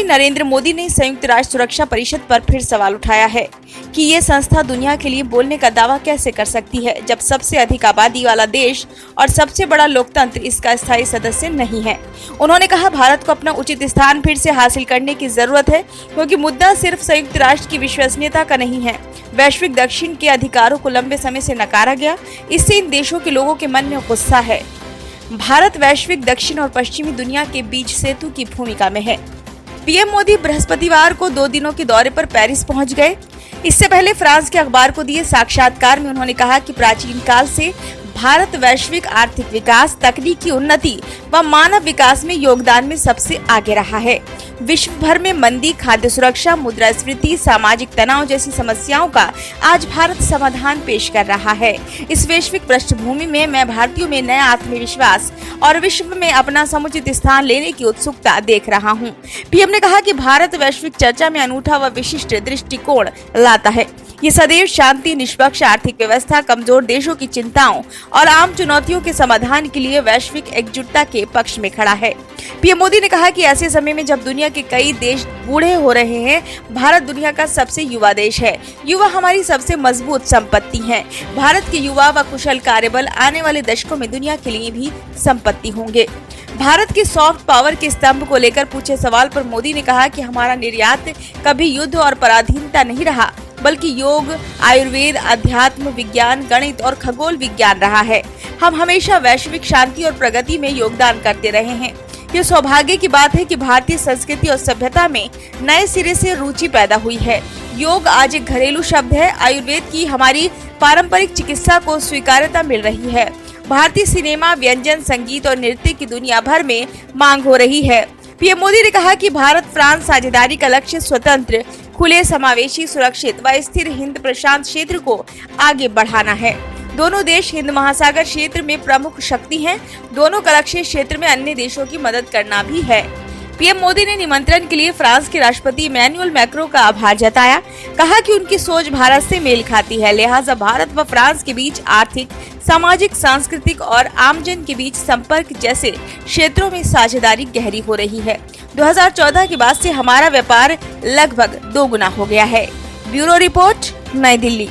नरेंद्र मोदी ने संयुक्त राष्ट्र सुरक्षा परिषद पर फिर सवाल उठाया है कि ये संस्था दुनिया के लिए बोलने का दावा कैसे कर सकती है जब सबसे अधिक आबादी वाला देश और सबसे बड़ा लोकतंत्र इसका स्थायी सदस्य नहीं है। उन्होंने कहा, भारत को अपना उचित स्थान फिर से हासिल करने की जरूरत है, क्योंकि मुद्दा सिर्फ संयुक्त राष्ट्र की विश्वसनीयता का नहीं है। वैश्विक दक्षिण के अधिकारों को लंबे समय से नकारा गया, इससे इन देशों के लोगों के मन में गुस्सा है। भारत वैश्विक दक्षिण और पश्चिमी दुनिया के बीच सेतु की भूमिका में है। पीएम मोदी बृहस्पतिवार को 2 दिनों के दौरे पर पेरिस पहुंच गए। इससे पहले फ्रांस के अखबार को दिए साक्षात्कार में उन्होंने कहा कि प्राचीन काल से भारत वैश्विक आर्थिक विकास, तकनीकी उन्नति व मानव विकास में योगदान में सबसे आगे रहा है। विश्व भर में मंदी, खाद्य सुरक्षा, मुद्रास्फीति, सामाजिक तनाव जैसी समस्याओं का आज भारत समाधान पेश कर रहा है। इस वैश्विक पृष्ठभूमि में मैं भारतीयों में नया आत्मविश्वास और विश्व में अपना समुचित स्थान लेने की उत्सुकता देख रहा हूं। पीएम ने कहा कि भारत वैश्विक चर्चा में अनूठा व विशिष्ट दृष्टिकोण लाता है। ये सदैव शांति, निष्पक्ष आर्थिक व्यवस्था, कमजोर देशों की चिंताओं और आम चुनौतियों के समाधान के लिए वैश्विक एकजुटता के पक्ष में खड़ा है। पीएम मोदी ने कहा कि ऐसे समय में जब दुनिया के कई देश बूढ़े हो रहे हैं, भारत दुनिया का सबसे युवा देश है। युवा हमारी सबसे मजबूत संपत्ति हैं। भारत के युवा व कुशल कार्यबल आने वाले दशकों में दुनिया के लिए भी संपत्ति होंगे। भारत की सॉफ्ट पावर के स्तंभ को लेकर पूछे सवाल पर मोदी ने कहा कि हमारा निर्यात कभी युद्ध और पराधीनता नहीं रहा, बल्कि योग, आयुर्वेद, अध्यात्म, विज्ञान, गणित और खगोल विज्ञान रहा है। हम हमेशा वैश्विक शांति और प्रगति में योगदान करते रहे हैं। ये सौभाग्य की बात है कि भारतीय संस्कृति और सभ्यता में नए सिरे से रुचि पैदा हुई है। योग आज एक घरेलू शब्द है। आयुर्वेद की हमारी पारंपरिक चिकित्सा को स्वीकार्यता मिल रही है। भारतीय सिनेमा, व्यंजन, संगीत और नृत्य की दुनिया भर में मांग हो रही है। पीएम मोदी ने कहा कि भारत फ्रांस साझेदारी का लक्ष्य स्वतंत्र, खुले, समावेशी, सुरक्षित व स्थिर हिंद प्रशांत क्षेत्र को आगे बढ़ाना है। दोनों देश हिंद महासागर क्षेत्र में प्रमुख शक्ति हैं। दोनों का लक्ष्य क्षेत्र में अन्य देशों की मदद करना भी है। पीएम मोदी ने निमंत्रण के लिए फ्रांस के राष्ट्रपति इमैनुअल मैक्रों का आभार जताया। कहा कि उनकी सोच भारत से मेल खाती है, लिहाजा भारत व फ्रांस के बीच आर्थिक, सामाजिक, सांस्कृतिक और आमजन के बीच संपर्क जैसे क्षेत्रों में साझेदारी गहरी हो रही है। 2014 के बाद से हमारा व्यापार लगभग 2 गुना हो गया है। ब्यूरो रिपोर्ट, नई दिल्ली।